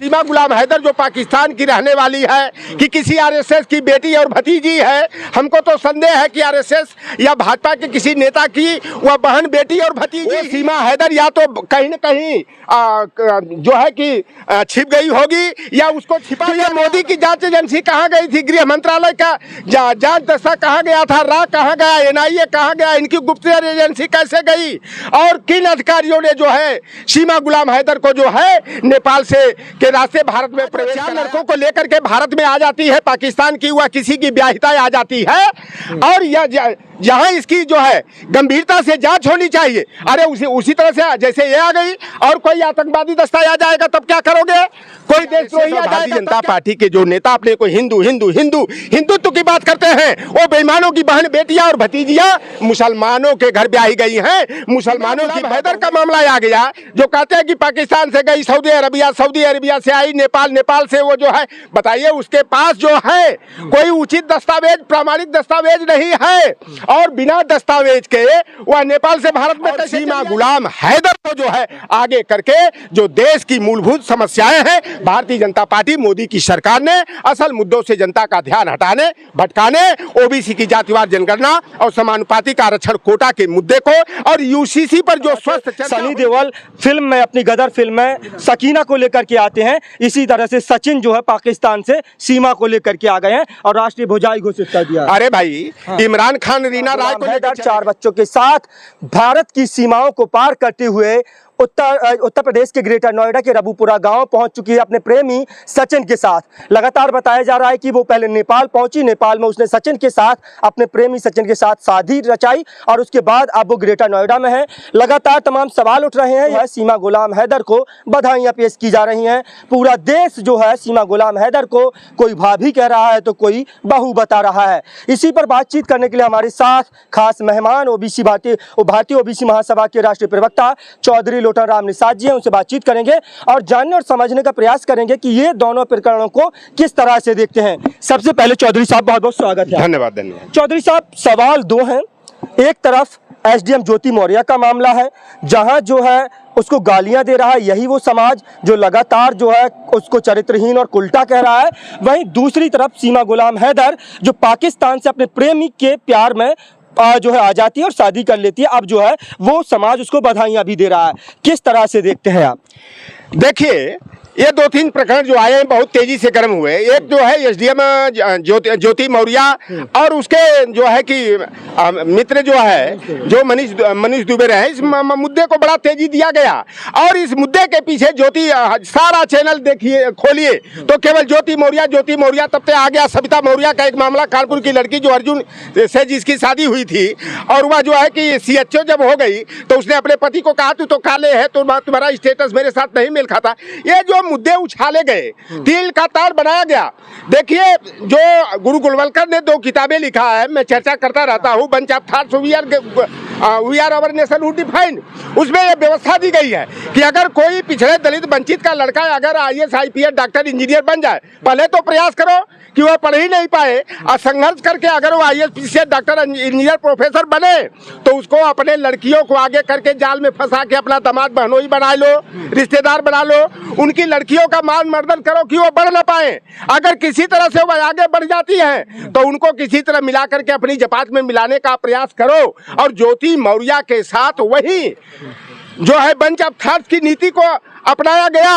सीमा गुलाम हैदर जो पाकिस्तान की रहने वाली है कि किसी आरएसएस की बेटी और भतीजी है। हमको तो संदेह है कि आरएसएस या भाजपा के किसी नेता की वह बहन, बेटी और भतीजी सीमा हैदर या तो कहीं न कहीं जो है कि छिप गई होगी या उसको छिपा। तो यह मोदी की जांच एजेंसी कहाँ गई थी? गृह मंत्रालय का जांच दस्ता कहाँ गया था? रा कहाँ गया? एनआईए कहाँ गया? इनकी गुप्तचर एजेंसी कैसे गई? और किन अधिकारियों ने जो है सीमा गुलाम हैदर को जो है नेपाल से के रास्ते भारत में प्रवेश? लड़कों को लेकर के भारत में आ जाती है, पाकिस्तान की वह किसी की ब्याहिता आ जाती है और यह जहां इसकी जो है गंभीरता से जांच होनी चाहिए। अरे उसी तरह से जैसे ये आ गई और कोई आतंकवादी दस्ता आ जाएगा तब क्या करोगे? कोई देशद्रोही आ जाएगा। भारतीय जनता पार्टी के जो नेता अपने को हिंदुत्व की बात करते हैं, वो बेईमानों की बहन, बेटियां और भतीजियां मुसलमानों के घर ब्याही गई हैं। मुसलमानों की हैदर का मामला आ गया जो कहते हैं कि पाकिस्तान से गई सऊदी अरबिया से आई नेपाल से वो जो है, बताइए उसके पास जो है कोई उचित दस्तावेज, प्रामाणिक दस्तावेज नहीं है और बिना दस्तावेज के वह नेपाल से भारत में सीमा गुलाम हैदर को जो है आगे करके जो देश की मूलभूत समस्याएं हैं, भारतीय जनता पार्टी मोदी की सरकार ने असल मुद्दों से जनता का ध्यान हटाने, भटकाने, ओबीसी की जातिवार जनगणना और समानुपातिक आरक्षण कोटा के मुद्दे को और यूसीसी पर जो स्वस्थ सनी देओल फिल्म में, अपनी गदर फिल्म में सकीना को लेकर के आते हैं, इसी तरह से सचिन जो है पाकिस्तान से सीमा को लेकर के आ गए हैं और राष्ट्रीय भुजाई घोषित कर दिया। अरे भाई, इमरान खान, रीना राय को लेकर 4 बच्चों के साथ भारत की सीमाओं को पार करते हुए उत्तर प्रदेश के ग्रेटर नोएडा के रबूपुरा गांव पहुंच चुकी है अपने प्रेमी सचिन के साथ। लगातार बताया जा रहा है कि वो पहले नेपाल पहुंची, नेपाल में उसने सचिन के साथ, अपने प्रेमी सचिन के साथ शादी रचाई और उसके बाद अब वो ग्रेटर नोएडा में है। लगातार तमाम सवाल उठ रहे हैं। यह सीमा गुलाम हैदर को बधाइयां पेश की जा रही हैं। पूरा देश जो है सीमा गुलाम हैदर को कोई भाभी कह रहा है तो कोई बहू बता रहा है। इसी पर बातचीत करने के लिए हमारे साथ खास मेहमान भारतीय ओबीसी महासभा के राष्ट्रीय प्रवक्ता चौधरी राम निषाद जी हैं। उनसे बातचीत करेंगे और जानने और समझने का प्रयास करेंगे कि ये दोनों प्रकरणों को किस तरह से देखते हैं। सबसे पहले चौधरी साहब, बहुत बहुत स्वागत है। धन्यवाद। चौधरी साहब, सवाल 2 हैं। एक तरफ एसडीएम ज्योति मौर्य का मामला है, जहां जो है उसको गालियां दे रहा है यही वो समाज जो लगातार जो है उसको चरित्रहीन और उल्टा कह रहा है। वहीं दूसरी तरफ सीमा गुलाम हैदर जो पाकिस्तान से अपने प्रेमी के प्यार में जो है आ जाती है और शादी कर लेती है। अब जो है वो समाज उसको बधाइयां भी दे रहा है। किस तरह से देखते हैं आप? देखिए, ये 2-3 प्रकरण जो आए हैं बहुत तेजी से गर्म हुए। एक जो है एसडीएम ज्योति मौर्य और उसके जो है कि मित्र जो है जो मनीष दुबे रहे, इस मुद्दे को बड़ा तेजी दिया गया और इस मुद्दे के पीछे ज्योति, सारा चैनल देखिए खोलिए तो केवल ज्योति मौर्य। तब तक आ गया सविता मौर्य का एक मामला, कानपुर की लड़की जो अर्जुन से जिसकी शादी हुई थी और वह जो है कि सीएचओ जब हो गई तो उसने अपने पति को कहा तू तो काले है, तुम्हारा स्टेटस मेरे साथ नहीं मेल खाता। ये जो मुद्दे उछाले गए, तिल का तार बनाया गया। देखिए, जो गुरु गोलवलकर ने 2 किताबें लिखा है, मैं चर्चा करता रहता हूँ, bunch of thoughts we are our nation who define. उसमें यह व्यवस्था दी गई है कि अगर कोई पिछड़े दलित वंचित का लड़का अगर आईएएस, आईपीएस, डॉक्टर, इंजीनियर बन जाए, पहले तो प्रयास करो कि वह पढ़ ही नहीं पाए और संघर्ष करके अगर वो आईएएस, डॉक्टर, इंजीनियर, प्रोफेसर बने तो उसको अपने लड़कियों को आगे करके जाल में फंसा के अपना दामाद बहनोई बना लो, रिश्तेदार बना लो, उनकी लड़कियों का मान मर्दन करो कि वो बढ़ ना पाए। अगर किसी तरह से वह आगे बढ़ जाती है तो उनको किसी तरह मिला करके अपनी जमात में मिलाने का प्रयास करो। और ज्योति मौर्य के साथ वही जो है बंच ऑफ थॉट्स की नीति को अपनाया गया।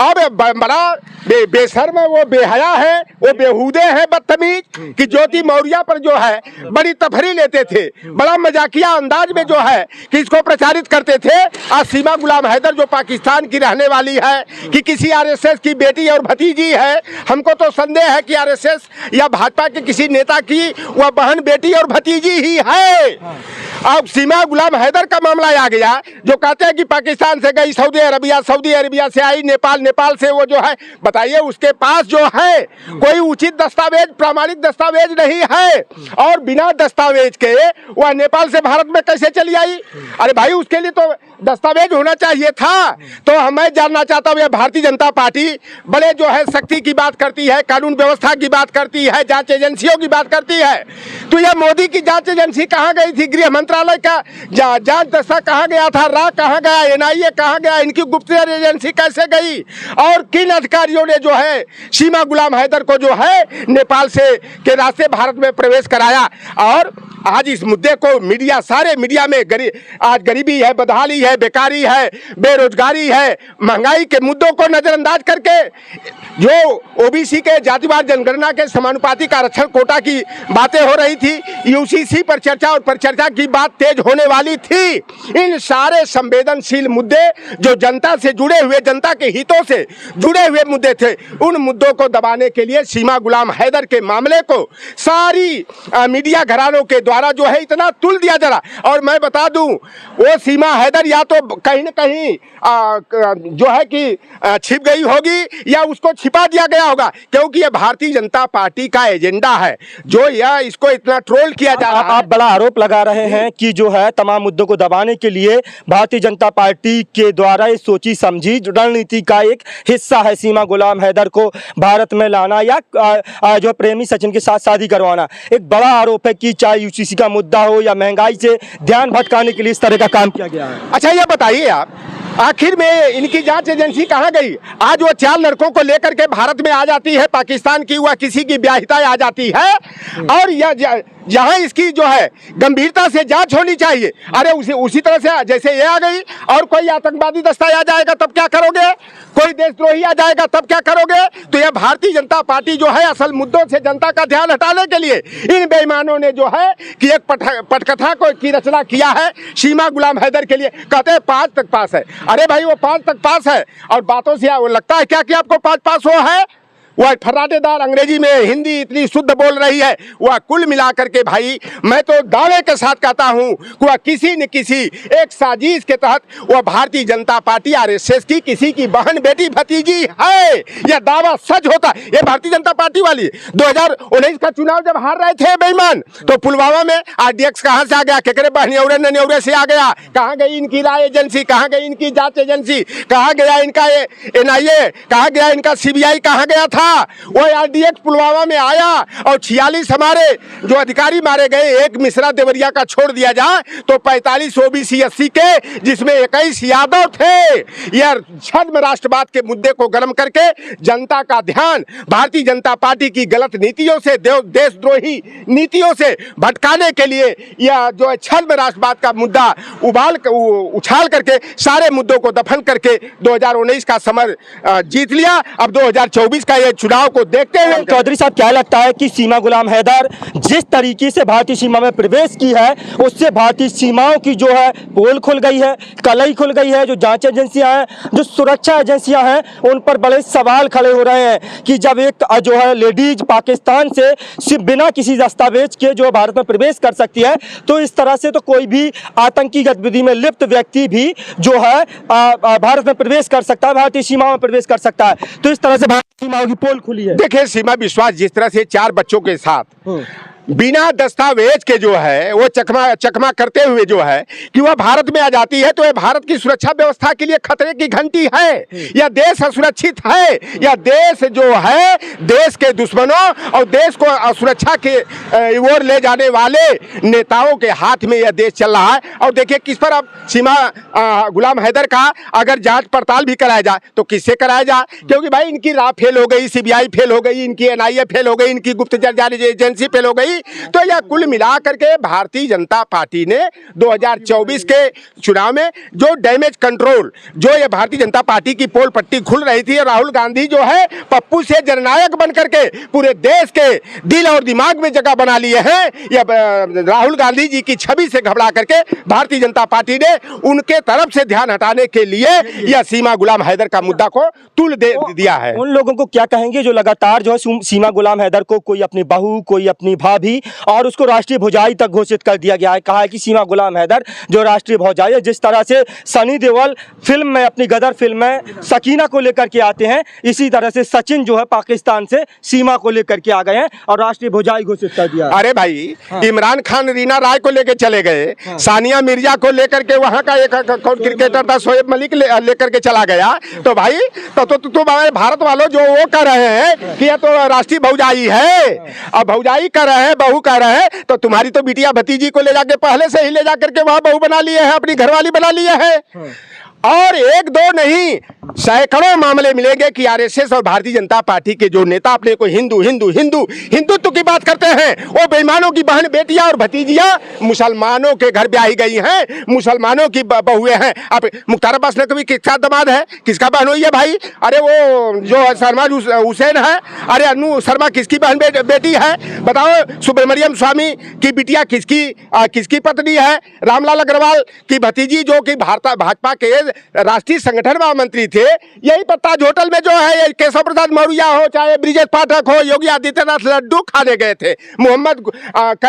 अब बड़ा बेशर्म है, वो बेहया है, वो बेहूदे हैं, बदतमीज कि ज्योति मौर्य पर जो है बड़ी तफरी लेते थे, बड़ा मजाकिया अंदाज में जो है कि इसको प्रचारित करते थे। आज सीमा गुलाम हैदर जो पाकिस्तान की रहने वाली है कि किसी आरएसएस की बेटी और भतीजी है। हमको तो संदेह है कि आरएसएस या भाजपा के किसी नेता की वह बहन, बेटी और भतीजी ही है। अब सीमा गुलाम हैदर का मामला आ गया जो कहते हैं कि पाकिस्तान से गई सऊदी अरबिया से आई नेपाल से वो जो है, बताइए उसके पास जो है कोई उचित दस्तावेज, प्रामाणिक दस्तावेज नहीं है और बिना दस्तावेज के वह नेपाल से भारत में कैसे चली आई? अरे भाई, उसके लिए तो दस्तावेज होना चाहिए था। तो मैं जानना चाहता हूँ, भारतीय जनता पार्टी बड़े जो है सख्ती की बात करती है, कानून व्यवस्था की बात करती है, जांच एजेंसियों की बात करती है, तो यह मोदी की जांच एजेंसी कहाँ गई थी? गृह मंत्रालय मंत्रालय का जांच दस्ता कहाँ गया था, रा कहाँ गया, NIA कहाँ गया, इनकी गुप्तचर एजेंसी कैसे गई, और किन अधिकारियों ने जो है सीमा गुलाम हैदर को जो है नेपाल से के रास्ते भारत में प्रवेश कराया। और आज इस मुद्दे को मीडिया, सारे मीडिया में आज गरीबी है, बदहाली है, बेकारी है, बेरोजगारी है, महंगाई के मुद्दों को नजरअंदाज करके जो OBC के जातिवाद जनगणना के समानुपातिक आरक्षण कोटा की बातें हो रही थी, UCC पर चर्चा और परिचर्चा की बात तेज होने वाली थी। इन सारे संवेदनशील मुद्दे जो जनता से जुड़े हुए, जनता के हितों से जुड़े हुए मुद्दे थे, उन मुद्दों को दबाने के लिए सीमा गुलाम हैदर के मामले को सारी मीडिया घरानों के द्वारा जो है इतना तुल दिया जा रहा। और मैं बता दूं, वो सीमा हैदर या तो कहीं न कहीं जो है कि छिप गई होगी या उसको छिपा दिया गया होगा, क्योंकि ये भारतीय जनता पार्टी का एजेंडा है जो यह इसको इतना ट्रोल किया जा रहा है। आप बड़ा आरोप लगा रहे हैं कि जो है तमाम मुद्दों को दबाने के लिए भारतीय जनता पार्टी के द्वारा ये सोची समझी रणनीति का एक हिस्सा है सीमा गुलाम हैदर को भारत में लाना या जो प्रेमी सचिन के साथ शादी करवाना। एक बड़ा आरोप है कि चाहे UCC का मुद्दा हो या महंगाई से ध्यान भटकाने के लिए इस तरह का काम किया गया है। अच्छा ये बताइए आप, आखिर में इनकी जांच एजेंसी कहाँ गई? आज वो 4 लड़कों को लेकर के भारत में आ जाती है, पाकिस्तान की वह किसी की ब्याहिता आ जाती है, और यह जहाँ इसकी जो है गंभीरता से जांच होनी चाहिए, अरे उसी तरह से जैसे ये आ गई और कोई आतंकवादी दस्ता आ जाएगा तब क्या करोगे, कोई देशद्रोही आ जाएगा तब क्या करोगे? तो यह भारतीय जनता पार्टी जो है असल मुद्दों से जनता का ध्यान हटाने के लिए इन बेईमानों ने जो है कि एक पटकथा को की रचना किया है सीमा गुलाम हैदर के लिए। कहते हैं 5 तक पास है। अरे भाई वो 5 तक पास है, और बातों से वो लगता है क्या कि आपको 5 पास हो है? वह फर्राटेदार अंग्रेजी में हिंदी इतनी शुद्ध बोल रही है, वह कुल मिलाकर के भाई मैं तो दावे के साथ कहता हूं कि वह किसी न किसी एक साजिश के तहत वह भारतीय जनता पार्टी RSS की किसी की बहन बेटी भतीजी है। यह दावा सच होता। ये भारतीय जनता पार्टी वाली 2019 का चुनाव जब हार रहे थे बेईमान, तो पुलवामा में RDX कहां से आ गया, केकरे बहनियौरे ननियौरे से आ गया। कहां गई इनकी राय एजेंसी, कहां गई इनकी जांच एजेंसी, कहां गया इनका NIA, कहां गया इनका CBI, कहां गया था? वो RDX पुलवामा में आया और 46 हमारे जो अधिकारी मारे गए, एक मिश्रा देवरिया का छोड़ दिया जाए तो 45 OBC 80 के, जिसमें 21 यादव थे। यह छद्म राष्ट्रवाद के मुद्दे को गर्म करके जनता का ध्यान भारतीय जनता पार्टी की गलत नीतियों से, देशद्रोही नीतियों से भटकाने के लिए यह जो है छद्म राष्ट्रवाद का मुद्दा उछाल करके सारे मुद्दों को दफन करके 2019 का समर जीत लिया। अब 2024 का चुनाव को देखते हुए चौधरी साहब क्या लगता है कि सीमा गुलाम हैदर जिस तरीके से भारतीय सीमा में प्रवेश की है उससे भारतीय सीमाओं की जो है पोल खुल गई है, कलई खुल गई है। जो जांच एजेंसियां हैं, जो सुरक्षा एजेंसियां हैं, उन पर बड़े सवाल खड़े हो रहे हैं कि जब एक जो है लेडीज पाकिस्तान से सिर्फ बिना किसी दस्तावेज के जो भारत में प्रवेश कर सकती है, तो इस तरह से तो कोई भी आतंकी गतिविधि में लिप्त व्यक्ति भी जो है भारत में प्रवेश कर सकता है, भारतीय सीमाओं में प्रवेश कर सकता है। तो इस तरह से भारतीय सीमाओं की पोल खुली है। देखिए सीमा विश्वास जिस तरह से 4 बच्चों के साथ बिना दस्तावेज के जो है वो चकमा करते हुए जो है कि वह भारत में आ जाती है, तो यह भारत की सुरक्षा व्यवस्था के लिए खतरे की घंटी है। यह देश असुरक्षित है। यह देश जो है देश के दुश्मनों और देश को असुरक्षा के ओर ले जाने वाले नेताओं के हाथ में यह देश चल रहा है। और देखिए किस पर अब सीमा गुलाम हैदर का अगर जांच पड़ताल भी कराया जाए तो किससे कराया जाए, क्योंकि भाई इनकी रा फेल हो गई, CBI फेल हो गई, इनकी NIA फेल हो गई, इनकी गुप्तचर जारी एजेंसी फेल हो गई। तो यह कुल मिला करके भारतीय जनता पार्टी ने 2024 के चुनाव में जो डैमेज कंट्रोल, जो ये भारतीय जनता पार्टी की पोल पट्टी खुल रही थी, राहुल गांधी जो है पप्पू से जननायक बन करके पूरे देश के दिल और दिमाग में जगह बना लिए हैं। यह राहुल गांधी जी की छवि से घबरा करके भारतीय जनता पार्टी ने उनके तरफ से ध्यान हटाने के लिए यह सीमा गुलाम हैदर का मुद्दा को तुल दे दिया है। उन लोगों को क्या कहेंगे जो लगातार जो है सीमा गुलाम हैदर को कोई अपनी बहू, कोई अपनी भाभी और उसको राष्ट्रीय भौजाई तक घोषित कर दिया गया है। कहा है कि सीमा गुलाम हैदर जो राष्ट्रीय भौजाई है, जिस तरह से सनी देओल फिल्म में, अपनी गदर फिल्म में सकीना को लेकर के आते हैं, इसी तरह से सचिन जो है पाकिस्तान से सीमा को लेकर के आ गए हैं और राष्ट्रीय भौजाई घोषित कर दिया। अरे भाई इमरान खान रीना राय को लेकर चले गए, सानिया मिर्जा को लेकर के वहां का एक क्रिकेटर था शोएब मलिक लेकर के चला गया। तो भाई तो भारत वालों जो वो कर रहे हैं कि यह तो राष्ट्रीय भौजाई है, अब भौजाई कर रहे हैं है बहू कह रहे हैं, तो तुम्हारी तो बिटिया भतीजी को ले जाके पहले से ही ले जा करके वहां बहू बना लिए है, अपनी घरवाली बना लिए है। और एक दो नहीं, सैकड़ों मामले मिलेंगे कि आरएसएस और भारतीय जनता पार्टी के जो नेता अपने को हिंदू हिंदू हिंदू हिंदुत्व की बात करते हैं, वो बेईमानों की बहन बेटियां और भतीजियां मुसलमानों के घर ब्याही गई हैं, मुसलमानों की बहुएं हैं। अब मुख्तार अब्बास नकवी किसका दामाद है, किसका बहन हुई है भाई? अरे वो जो शर्मा हुसैन है, अरे अनु शर्मा किसकी बहन बेटी है? बताओ, सुब्रमण्यम स्वामी की बिटिया किसकी पत्नी है? रामलाल अग्रवाल की भतीजी जो कि भाजपा के राष्ट्रीय संगठन महामंत्री थे, यही पर ताज होटल में जो है केशव प्रसाद मौर्य हो, चाहे ब्रिजेश पाठक हो, योगी आदित्यनाथ लड्डू खाने गए थे। मोहम्मद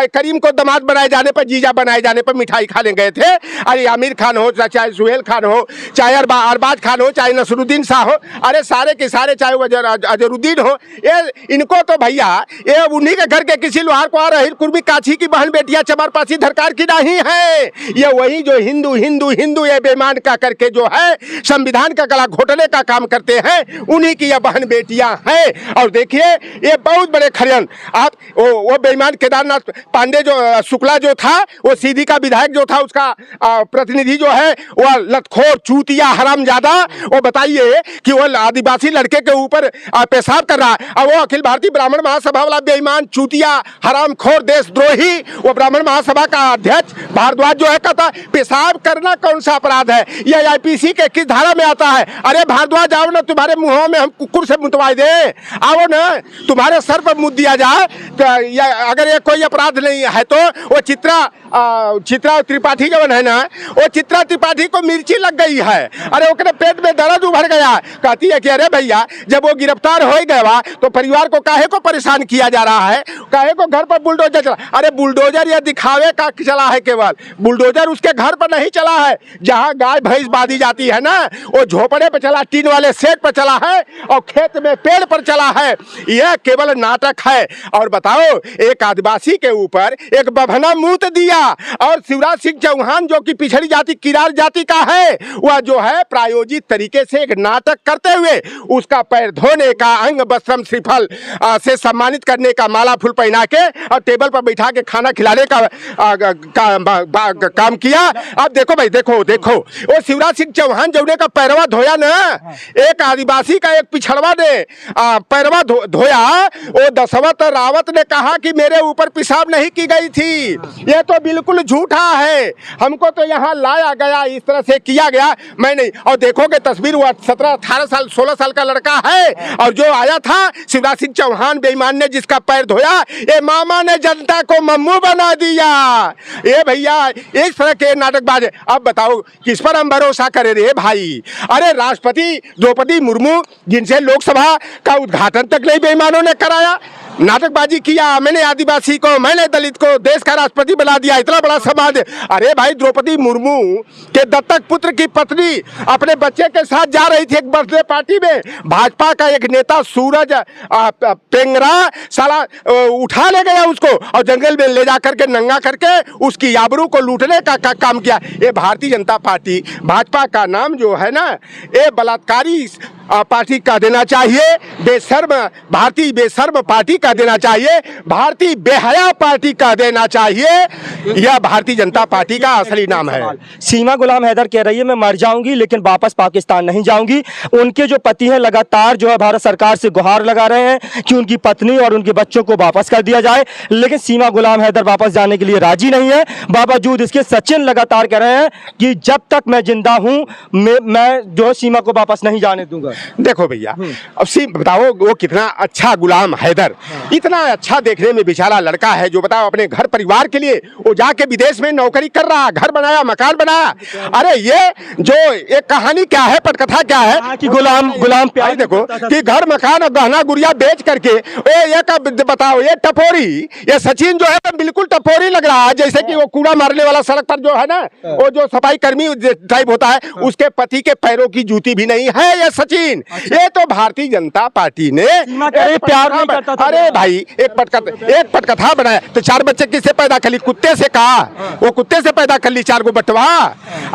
करीम को दामाद बनाए जाने पर, जीजा बनाए जाने पर मिठाई खाने गए थे। अरे आमिर खान हो, चाहे सुहेल खान हो, चाहे अरबाज खान हो, चाहे नसरुद्दीन शाह हो, अरे सारे के सारे, चाहे वो अजहरुद्दीन हो, ये इनको तो भैया ये उन्हीं के घर के किसी लोहार को आ कुर्मी काछी की बहन बेटियां चमारपासी धरकार की नहीं है। ये वही जो हिंदू हिंदू हिंदू ये बेईमान का करके जो है संविधान का गला घोटने का काम करते हैं, उन्हीं की यह बहन बेटियां हैं। और देखिए ये बहुत बड़े खरियन, आप वो बेईमान केदारनाथ पांडे जो शुक्ला जो था, वो सीधी का विधायक जो था, उसका प्रतिनिधि जो है वो लतखोर चूतिया हरामजादा, वो बताइए कि वो आदिवासी लड़के के ऊपर पेशाब कर रहा है, और वो अखिल भारतीय ब्राह्मण महासभा वाला बेईमान चूतिया हरामखोर देशद्रोही, वो ब्राह्मण महासभा का अध्यक्ष भारद्वाज जो है, कहता पेशाब करना कौन सा अपराध है, यह आईपीसी के किस धारा में आता है? अरे भारद्वाज आओ ना, तुम्हारे मुंहों में हम कुकुर से मुतवा दे, आओ ना, तुम्हारे सर पर मुद्द दिया जाए। अगर ये कोई अपराध नहीं है तो वो चित्रा त्रिपाठी जो है ना, वो चित्रा त्रिपाठी को मिर्ची लग गई है, अरे ओकरे पेट में दर्द उभर गया, कहती है कि अरे भैया जब वो गिरफ्तार हो गया तो परिवार को काहे को परेशान किया जा रहा है, काहे को घर पर बुलडोजर चला? अरे बुलडोजर ये दिखावे का चला है, केवल बुलडोजर उसके घर पर नहीं चला है, जहाँ गाय भैंस बांधी जाती है ना, वो झोपड़े पर चला, टीन वाले सेट पर चला है, और खेत में पेड़ पर चला है। यह केवल नाटक है। और बताओ, एक आदिवासी के ऊपर एक बभना मूत दिया, और शिवराज सिंह चौहान जो कि पिछड़ी जाति किरार जाति का है, वह जो है प्रायोजित तरीके से एक नाटक करते हुए उसका पैर धोने का, अंग वस्त्रम श्रीफल से सम्मानित करने का, माला फूल पहना के और टेबल पर बैठा के खाना खिलाने का काम किया। अब देखो भाई, देखो वो शिवराज सिंह चौहान जौने का पैरवा धोया ना, एक आदिवासी का एक पिछड़वा ने पैरवा धोया, वो दशवत रावत ने कहा कि मेरे ऊपर पेशाब नहीं की गई थी, ये तो बिल्कुल झूठा है, हमको तो यहाँ लाया गया, इस तरह से किया गया, मैं नहीं। और देखोगे तस्वीर, वो 17, 18 साल 16 साल का लड़का है, और जो आया था शिवराज सिंह चौहान बेईमान ने जिसका पैर धोया, ये मामा ने जनता को मम्मू बना दिया। ये भैया इस तरह के नाटकबाज है। अब बताओ किस पर हम भरोसा करें रे भाई? अरे राष्ट्रपति द्रौपदी मुर्मू, जिनसे लोकसभा का उद्घाटन तक नहीं बेईमानों ने कराया, नाटकबाजी किया, मैंने आदिवासी को, मैंने दलित को देश का राष्ट्रपति बना दिया, इतना बड़ा समाज। अरे भाई, द्रौपदी मुर्मू के दत्तक पुत्र की पत्नी अपने बच्चे के साथ जा रही थी एक बर्थडे पार्टी में, भाजपा का एक नेता सूरज पेंगरा साला उठा ले गया उसको, और जंगल में ले जा करके नंगा करके उसकी आबरू को लूटने का काम किया। ये भारतीय जनता पार्टी, भाजपा का नाम जो है ना, ये बलात्कारी पार्टी का देना चाहिए, बेशर्म भारतीय बेशर्म पार्टी का देना चाहिए, भारतीय बेहया पार्टी का देना चाहिए। यह भारतीय जनता पार्टी का असली नाम है। सीमा गुलाम हैदर कह रही है मैं मर जाऊंगी लेकिन वापस पाकिस्तान नहीं जाऊंगी। उनके जो पति हैं लगातार जो है भारत सरकार से गुहार लगा रहे हैं कि उनकी पत्नी और उनके बच्चों को वापस कर दिया जाए, लेकिन सीमा गुलाम हैदर वापस जाने के लिए राजी नहीं है। बावजूद इसके सचिन लगातार कह रहे हैं कि जब तक मैं जिंदा हूं मैं जो सीमा को वापस नहीं जाने दूंगा। देखो भैया, अब बताओ वो कितना अच्छा गुलाम हैदर, इतना अच्छा देखने में बेचारा लड़का है, जो बताओ अपने घर परिवार के लिए वो जाके विदेश में नौकरी कर रहा, घर बनाया, मकान बनाया। अरे ये जो एक कहानी क्या है, पटकथा क्या है कि गुलाम प्यारी, देखो कि घर मकान और गहना गुड़िया बेच करके ये बताओ, ये टपोरी, ये सचिन जो है बिल्कुल टपोरी लग रहा है, जैसे कि वो कूड़ा मारने वाला सड़क पर जो है ना, वो जो सफाई कर्मी टाइप होता है, उसके पति के पैरों की जूती भी नहीं है ये सचिन। तीन। ये तो भारतीय जनता पार्टी ने सीमा के लिए प्यार नहीं करता था। अरे भाई एक पटकथा बनाया तो 4 बच्चे किससे पैदा कर ली? कुत्ते से कहा, वो कुत्ते से पैदा कर ली 4 गो बटवा।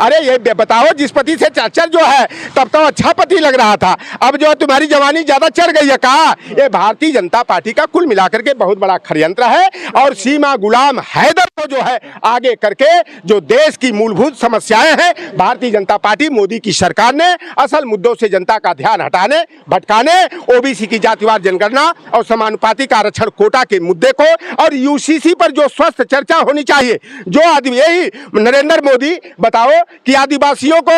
अरे ये बताओ, जिस पति से चाचर जो है तब तो अच्छा पति लग रहा था, अब जो है तुम्हारी जवानी ज्यादा चढ़ गई है। कहा ये भारतीय जनता पार्टी का कुल मिलाकर के बहुत बड़ा षड्यंत्र है। और सीमा गुलाम हैदर को जो है आगे करके जो देश की मूलभूत समस्याएं हैं, भारतीय जनता पार्टी मोदी की सरकार ने असल मुद्दों से जनता का ध्यान हटाने भटकाने, ओबीसी की जातिवार जनगणना और समानुपातिक आरक्षण कोटा के मुद्दे को और यूसीसी पर जो स्वस्थ चर्चा होनी चाहिए, जो आदमी यही नरेंद्र मोदी बताओ कि आदिवासियों को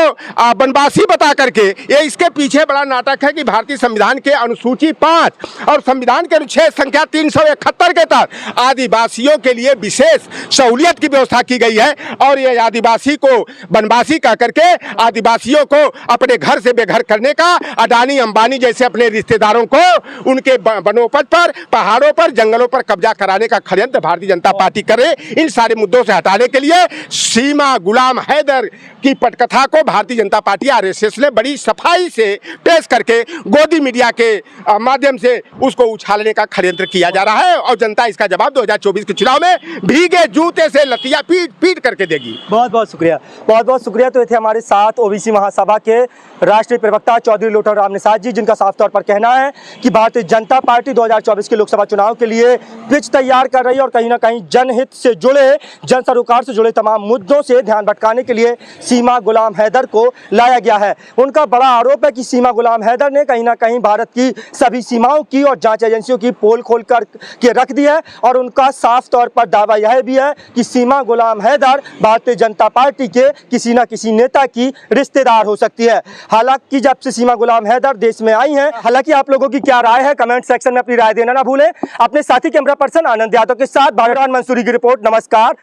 वनवासी बता करके, ये इसके पीछे बड़ा नाटक है कि भारतीय संविधान के अनुसूची 5 और संविधान के अनुच्छेद संख्या 371 के तहत आदिवासियों के लिए विशेष सहूलियत की व्यवस्था की गई है। और ये आदिवासी को वनवासी कह करके आदिवासियों को अपने घर से बेघर करने का, अडानी अंबानी जैसे अपने रिश्तेदारों को उनके वनोपज पर, पहाड़ों पर, जंगलों पर कब्जा कराने का षड्यंत्र भारतीय जनता पार्टी करे। इन सारे मुद्दों से हटाने के लिए सीमा गुलाम हैदर की पटकथा को भारतीय जनता पार्टी आरएसएस ने बड़ी सफाई से पेश करके गोदी मीडिया के माध्यम से उसको उछालने का षड्यंत्र किया जा रहा है। और जनता इसका जवाब 2024 के चुनाव में भीगे जूते से लतिया पीट करके देगी। बहुत बहुत शुक्रिया, बहुत बहुत शुक्रिया। तो ये थे हमारे साथ ओबीसी महासभा के राष्ट्रीय प्रवक्ता चौधरी लोटन राम निषाद जी, जिनका साफ तौर पर कहना है कि भारतीय जनता पार्टी 2024 के लोकसभा चुनाव के लिए पिच तैयार कर रही है और कहीं ना कहीं जनहित से जुड़े, जन सरोकार से जुड़े तमाम मुद्दों से ध्यान भटकाने के लिए सीमा गुलाम हैदर को लाया गया है। उनका बड़ा आरोप है कि सीमा गुलाम हैदर ने कहीं ना कहीं भारत की सभी सीमाओं की और जांच एजेंसियों की पोल खोल कर के रख दी है। और उनका साफ तौर पर दावा यह भी है कि सीमा गुलाम हैदर भारतीय जनता पार्टी के किसी न किसी नेता की रिश्तेदार हो सकती है। हालांकि जब से सीमा गुलाम हैदर देश में आई हैं, हालांकि आप लोगों की क्या राय है कमेंट सेक्शन में अपनी राय देना ना भूलें। अपने साथी कैमरा पर्सन आनंद यादव के साथ भागवान मंसूरी की रिपोर्ट। नमस्कार।